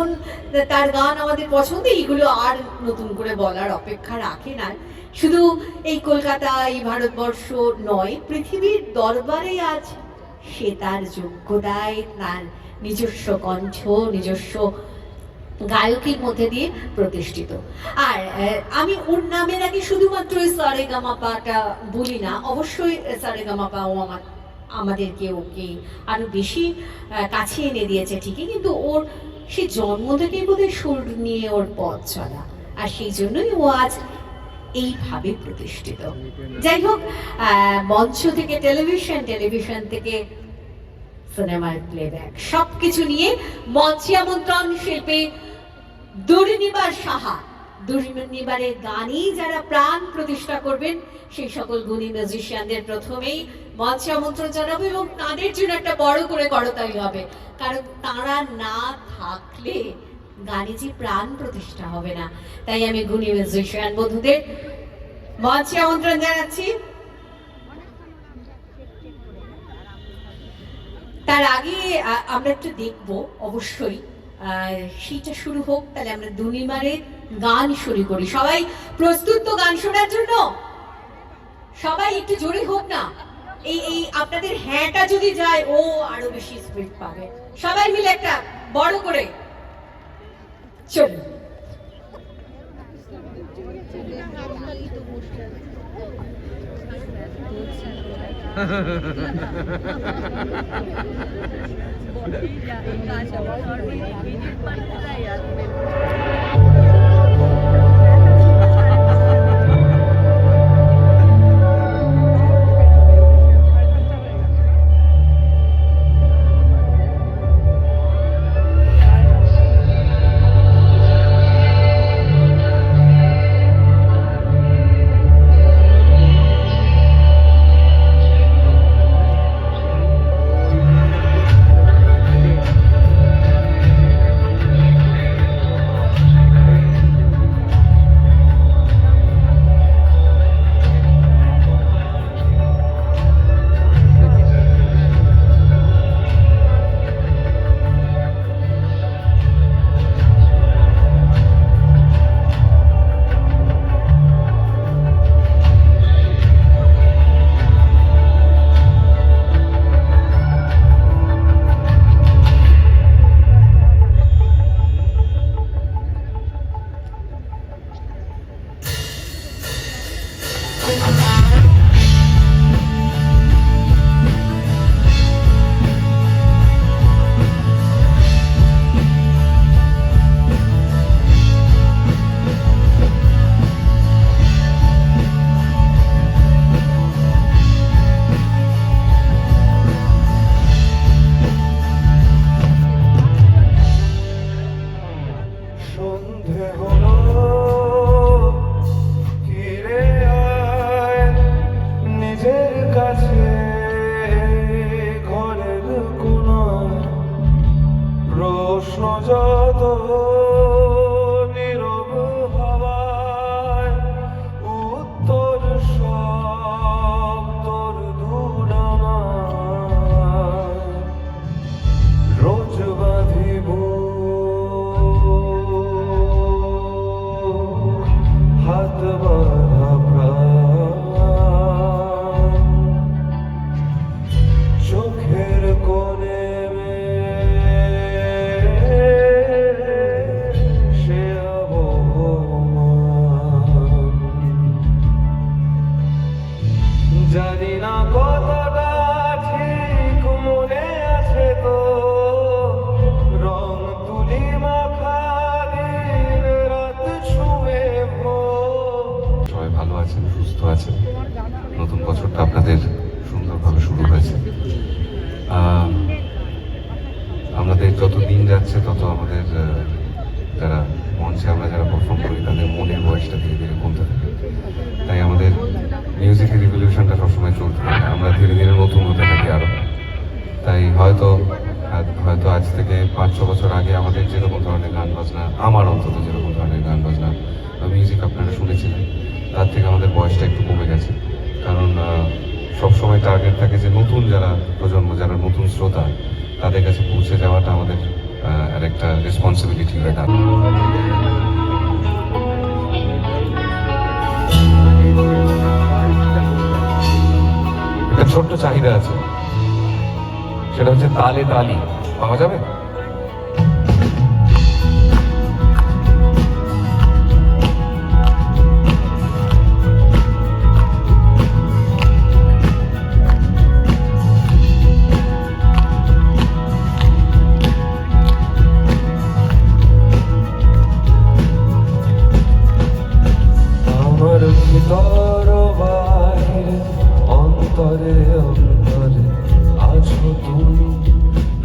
যেমন তার গান আমাদের পছন্দ, এইগুলো আর নতুন করে বলার অপেক্ষা রাখে না। শুধু এই কলকাতা, এই ভারতবর্ষ নয়, পৃথিবীর দরবারে আজ সে তার যোগ্যতায়, তার নিজস্ব কণ্ঠ, নিজস্ব গায়কের মধ্যে দিয়ে প্রতিষ্ঠিত। আর আমি ওর নামের আগে শুধুমাত্র সারেগামাপাটা বলি না, অবশ্যই সারেগামাপাও আমাদেরকে ওকে আরো বেশি কাছে এনে দিয়েছে ঠিকই, কিন্তু ওর সে জন্ম থেকেই বোধহয় সুর নিয়ে ওর পথ চলা, আর সেই জন্যই ও আজ এইভাবে প্রতিষ্ঠিত। যাই হোক, মঞ্চ থেকে টেলিভিশন, টেলিভিশন থেকে সিনেমার প্লেব্যাক, সবকিছু নিয়ে মঞ্চে আমন্ত্রণ শিল্পী দুর্নিবার সাহা। দুর্নিবারের গানেই যারা প্রাণ প্রতিষ্ঠা করবেন সেই সকল গুণী মিউজিশিয়ানদের প্রথমেই মঞ্চে আমন্ত্রণ জানাবো, এবং তাদের জন্য একটা বড় করে করতালি হবে, কারণ তারা না থাকলে গানে যে প্রাণ প্রতিষ্ঠা হবে না। তাই আমি গুণী মিউজিশিয়ান বন্ধুদের মঞ্চে আমন্ত্রণ জানাচ্ছি। তার আগে আমরা একটু দেখবো অবশ্যই, সেইটা শুরু হোক, তাহলে আমরা দুর্নিবারের গান শুরু করি। সবাই প্রস্তুত তো গান শোনার জন্য? সবাই একটু জোরে হোক না। এই আপনাদের হ্যাঁটা যদি যায়, ও আরো বেশি স্পিড পাবে। সবাই মিলে একটা বড় করে চলুন। নতুন বছরটা আপনাদের সুন্দরভাবে শুরু হয়েছে। আমাদের যত দিন যাচ্ছে তত আমাদের যারা মঞ্চে আমরা যারা পারফর্ম করি তাদের মনের বয়সটা ধীরে ধীরে কমতে থাকে। তাই আমাদের মিউজিকের রিভলিউশনটা সবসময় চলতে থাকে, আমরা ধীরে ধীরে নতুন হতে থাকি আরও। তাই হয়তো আজ থেকে 5-6 বছর আগে আমাদের যেরকম ধরনের গান বাজনা, আমার অন্তত যেরকম ধরনের গান বাজনা বা মিউজিক আপনারা শুনেছিলেন, তার থেকে আমাদের বয়সটা একটু কমে গেছে। কারণ সবসময় টার্গেট থাকে যে নতুন যারা প্রজন্ম, যারা নতুন শ্রোতা, তাদের কাছে পৌঁছে যাওয়াটা আমাদের আর একটা রেসপন্সিবিলিটি হয়ে দাঁড়ায়। একটা ছোট্ট চাহিদা আছে, সেটা হচ্ছে তালে তালি। পাওয়া যাবে? আমার ভিতর বাহিরে অন্তরে অন্তরে আছো তুমি,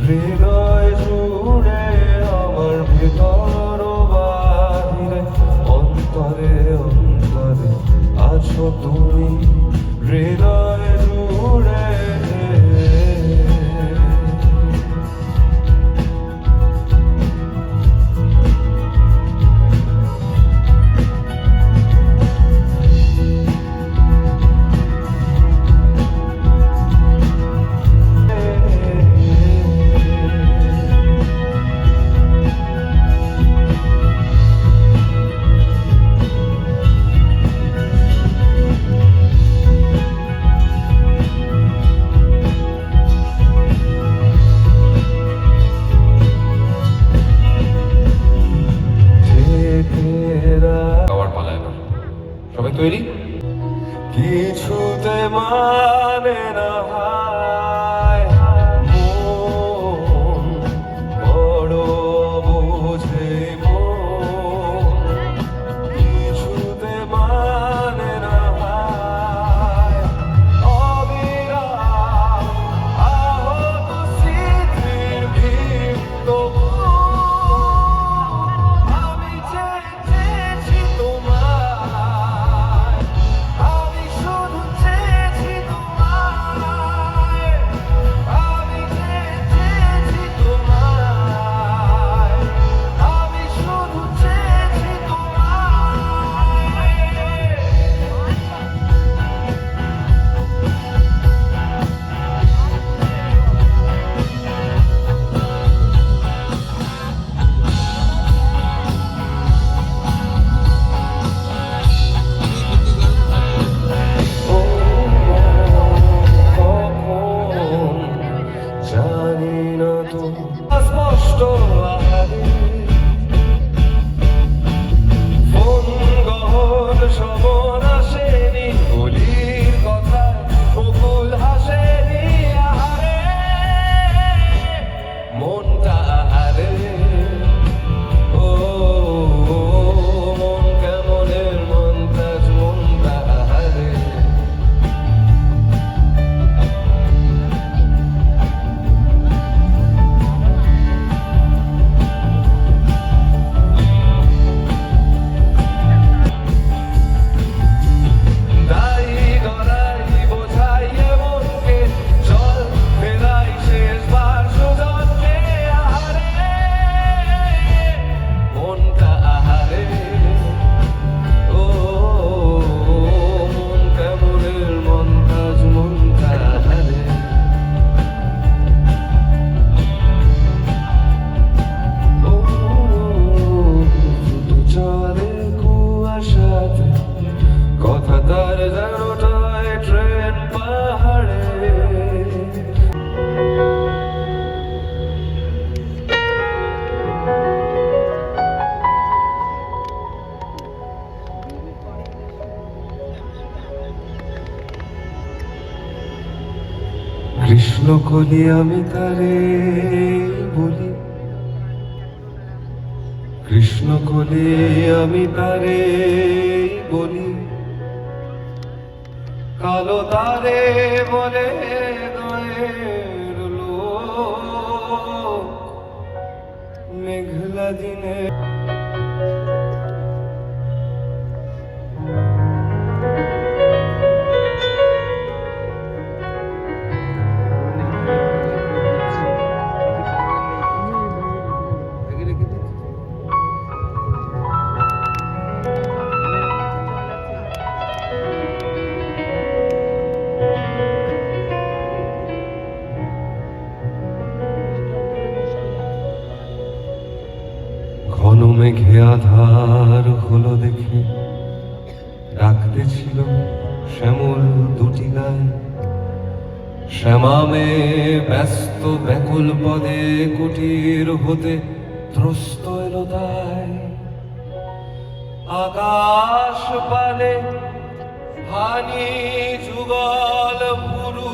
হৃদয় জুড়ে আমার ভিতর বাহিরে অন্তরে অন্তরে আছো তুমি, হৃদয় জুড়ে। সবাই তৈরি? কিছুতে মানে না হায় মন, বড় বোঝে মন, কিছুতে মানে না হায় অবিরাম আহত স্মৃতির ভিড়। তবু আমি চেয়েছি তোমায়, আমি শুধু চেয়েছি তোমায়, আমি চেয়েছি তোমায়, আমি শুধু চেয়েছি তোমায়। জানি না তো স্পষ্ট আহারে ফোন গহন শবন আসেনি, বলির কথা মুকুল হাসেনি আহারে মনটা আহারে। ও মন কেমনের মন্তাজ মনটা আহারে। তাই গড়াই বোঝাই মনকে, চল ফেরাই শেষবার সুজনকে আহারে মনটা আহারে। ও মন কেমনের মন্তাজ মনটা আহারে। ও শুধু চলে কুয়াশাতে, কথা তার জানোটায় ট্রেন পাহাড়ে। কৃষ্ণ কলি আমি তারে বলি, কৃষ্ণ কলি আমি তারে বলি, কালো তারে বলে গায়ের লোক, মেঘলা দিনে ঘন মেঘে আধার হলো দেখে ডাকতেছিল শ্যামল দুটি গায়ে, শ্যামামে ব্যস্ত ব্যাকুল পদে কুটির হতে ত্রস্ত এলো দায়। আকাশ পালে হানি যুগল ভুরু,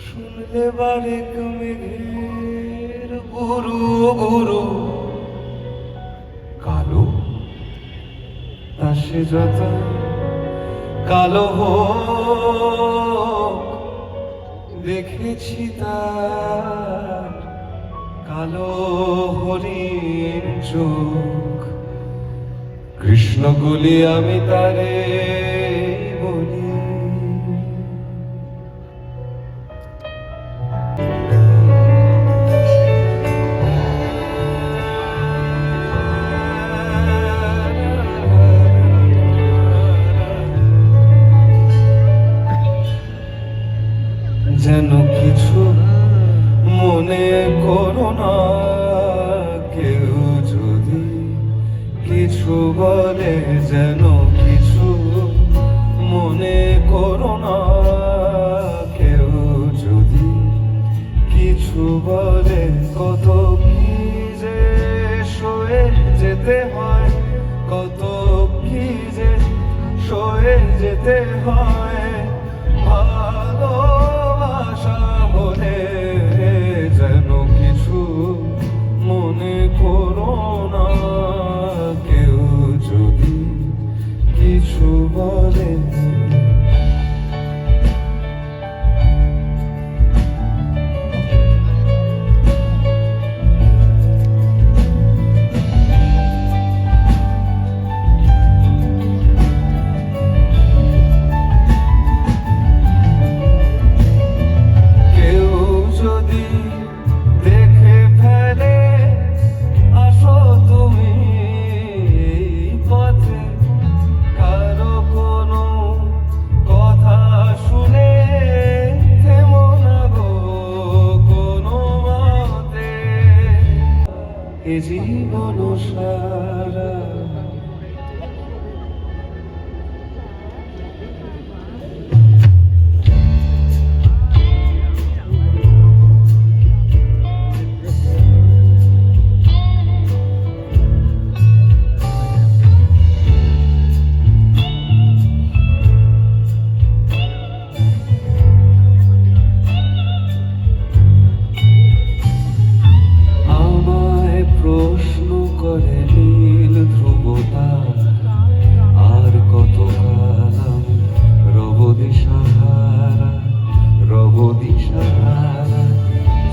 শুনলে বারেক মেঘের গুরু গুরু। কালো তা সে যত কালো হোক, দেখেছি তার কালো হরিণ চোখ। কৃষ্ণগুলি আমি তারে বলি। যেন কিছু মনে করো না, কেউ যদি কিছু বলে, যেন কিছু মনে করো না, কেউ যদি কিছু বলে। কত কি যে সয়ে যেতে হয়, কত কি যে সয়ে যেতে হয় ভালোবাসা বলে। যেন কিছু মনে করো না, কেউ যদি কিছু বলে। এ জীবন সারা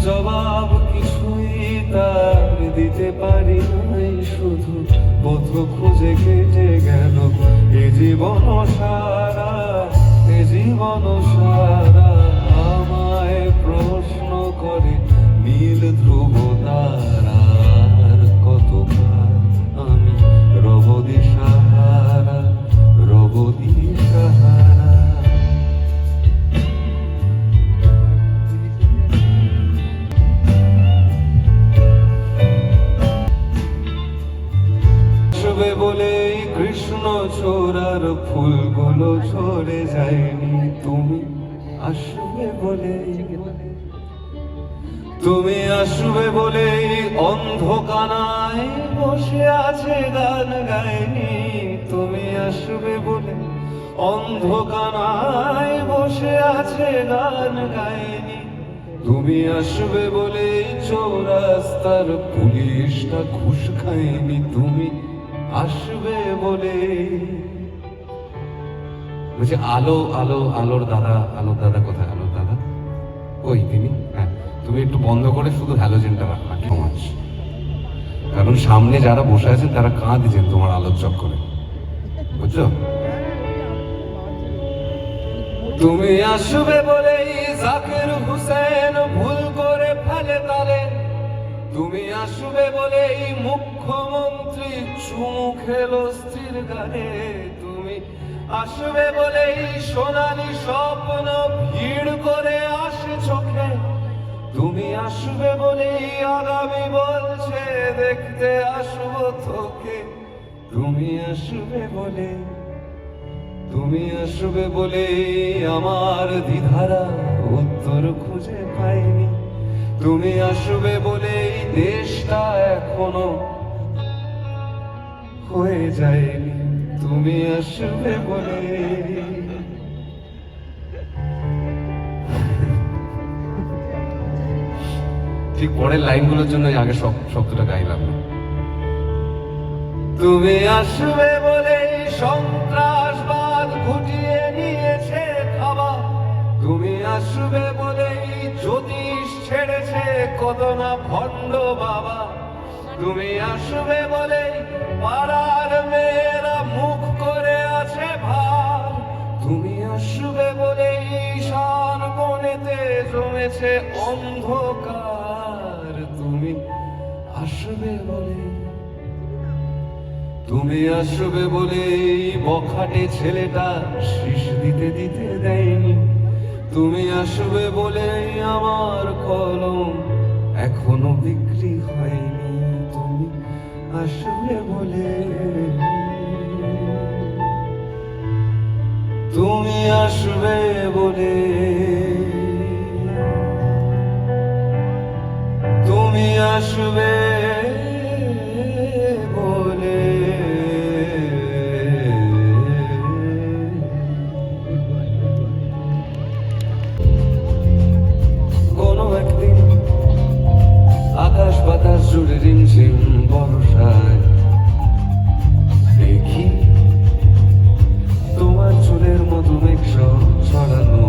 জবাব কিছুই তার দিতে পারি নাই, শুধু পথ খুঁজে কেটে গেল এ জীবন সারা, এ জীবন সারা। আমায় প্রশ্ন করে নীল ধ্রুব তারার কতকাল আমি রব দিশাহারা, রব দিশাহারা। বলেই কৃষ্ণ ছোড়ার ফুলগুলো ঝরে যায়নি, তুমি আসবে বলেই, তুমি আসবে বলেই অন্ধকানায় বসে আছে গান গায়নি, তুমি আসবে বলে অন্ধকানায় বসে আছে গান গায়নি। তুমি আসবে বলেই চৌরাস্তার পুলিশটা ঘুষ খায়নি, তুমি আসবে বলে। বলছে আলো আলো আলোর দাদা, আলোর দাদা কোথায়? আলোর দাদা ওই তিনি। হ্যাঁ, তুমি একটু বন্ধ করে শুধু হ্যালোজেনটা রাখা সমাজ, কারণ সামনে যারা বসে আছেন তারা কাঁদছেন তোমার আলোর চক্করে, বুঝছো? তুমি আসবে বলেই জাকির হুসেন ভুল করে ফেলে তালে, তুমি আসবে বলেই মুখ্যমন্ত্রী চুমু খেলো স্ত্রীর গানে, তুমি আসবে বলেই সোনালি স্বপ্ন ভিড় করে আসে চোখে, তুমি আসবে বলেই আগামী বলছে দেখতে আসবো তোকে, তুমি আসবে বলে, তুমি আসবে বলে আমার দ্বিধারা উত্তর খুঁজে পাইনি, তুমি আসবে বলেই দেশটা এখনো হয়ে যায়নি, তুমি আসবে বলে। ঠিক পরের লাইনগুলোর জন্য আগে শব্দটা গাইলাম। তুমি আসবে বলে সন্ত্রাসবাদ গুটিয়ে নিয়েছে খাওয়া, তুমি আসবে বলেই জ্যোতিষ ছেড়েছে কত না ভণ্ড বাবা, তুমি আসবে বলেই পাড়ার মেয়েরা মুখ করে আছে ভার, তুমি আসবে বলেই ঈশান কোণেতে জমেছে অন্ধকার, তুমি আসবে বলে, তুমি আসবে বলেই বখাটে ছেলেটা শীষ দিতে দিতে দেয়নি, তুমি আসবে বলেই আমার কলম এখনো বিক্রি হয়নি, তুমি আসবে বলে, তুমি আসবে বলে, তুমি আসবে বলে। কোনো একদিন আকাশ বাতাস জুড়ে রিমঝিম বর্ষায় দেখি তোমার চুলের মতো মেঘ ছড়ানো,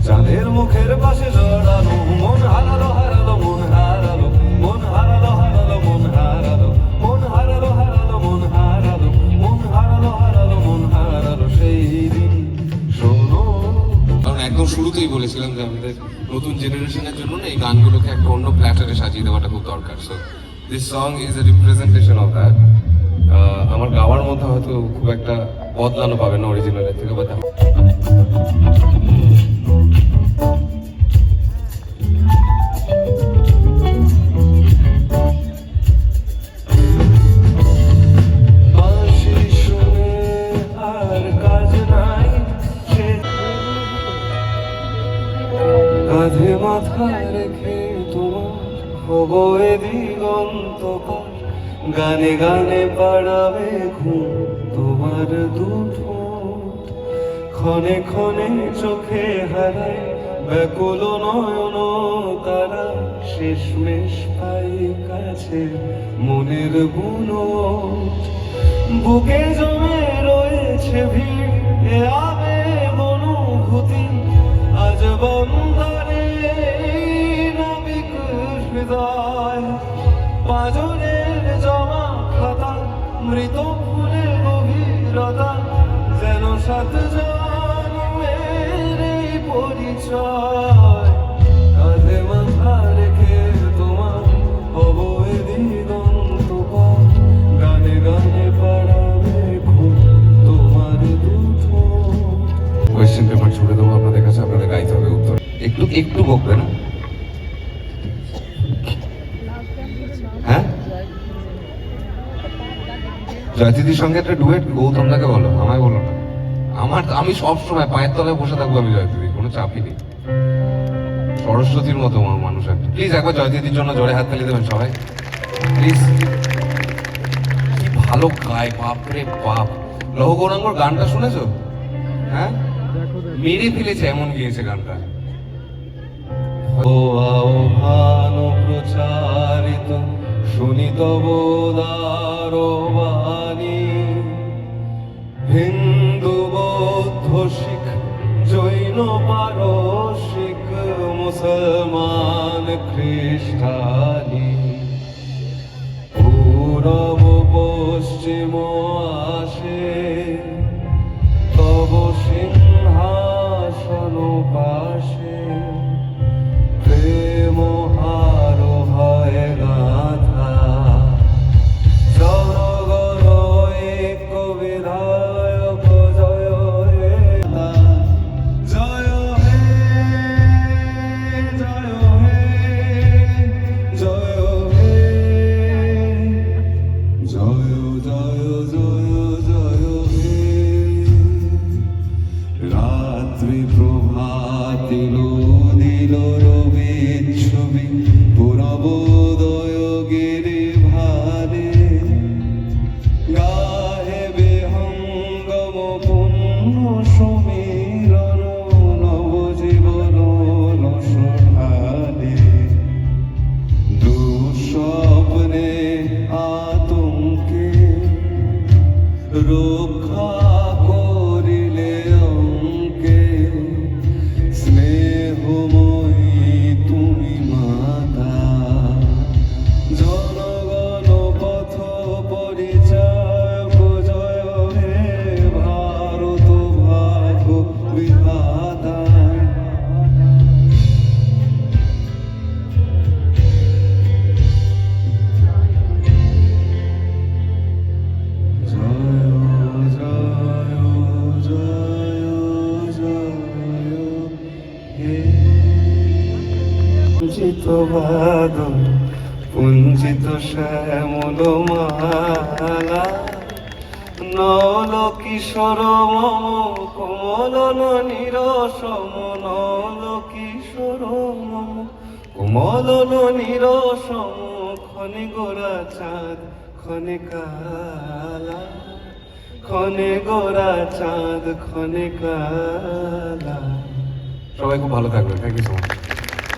চাঁদের মুখের পাশে জড়ানো, মন হারালো হারালো মন হারালো, মন হারালো হারালো মন হারালো, মন হারালো হারালো মন হারালো, মন হারালো হারালো মন হারালো সেই দিন শোনো। কারণ একদম শুরুতেই বলেছিলাম যে আমাদের নতুন জেনারেশনের জন্য না এই গানগুলোকে একটা অন্য প্ল্যাটারে সাজিয়ে দেওয়াটা খুব দরকার। So this song is a representation of that. আমার গাওয়ার মধ্যে হয়তো খুব একটা বদলানো পাবে না অরিজিনালের থেকে, বা কাঁধে মাথা রেখে তোমার হবো এ দিগন্ত পার, গানে গানে পাড়াবে ঘুম তোমার দুটো, ক্ষণে ক্ষণে চোখে হারায় ব্যাকুল নয়ন তারা, শেষমেশ পাই কাছে মনের বুনো, বুকে জমে রয়েছে ভিড় এ আবেগ অনুভূতি, আজ বন্দরে নাবিক হৃদয়, পাঁজরের জমা খাতা মৃত ফুলের গভীরতা, যেন সাত জন্মের এই পরিচয়, কাঁধে মাথা রেখে তোমার হবো এ দিগন্ত পার, গানে গানে পাড়াবে ঘুম তোমার দুটো। কোয়েশ্চেন পেপার ছুড়ে দেবো আপনাদের কাছে, আপনাদের গাইতে হবে উত্তর, একটু একটু বকবে না, হ্যাঁ? জয়দিদির সঙ্গে একটা ডুয়েট গৌতম দাকে বলো, আমায় বলো না। আমি সব সময় পায়ের তলায় বসে থাকবো আমি জয়দিদি, কোনো চাপই নেই, সরস্বতীর মতো মানুষ একটা। প্লিজ একবার জয়দিদির জন্য জোরে হাত তালি দেবেন সবাই প্লিজ। কি ভালো গায় বাপরে বাপ। লৌহ গৌরাঙ্গর গানটা শুনেছো? হ্যাঁ, মেরে ফেলেছে এমন গিয়েছে গানটা। ও আহ্বান প্রচারিত শুনিত বোদারবাণী, হিন্দু বৌদ্ধ শিখ জৈন পারসিক মুসলমান খ্রিস্টানি, পূরব পশ্চিম আসে তব সিংহাসন পাশে, প্রেম হার হয় গাথা, জনগণ ঐক্য বিধায়ক জয় হে, জয় হে জয় হে। পুঞ্জিত বাদল পুঞ্জিত শ্যামল মালা নল কিশোর মম কোমল ননীর সম নল কিশোর মম কোমল ননীর সম ক্ষণে গোরা চাঁদ ক্ষণে কালা ক্ষণে গোরা চাঁদ ক্ষণে কালা। সবাই খুব ভালো থাকবে, থ্যাংক ইউ সো মাচ।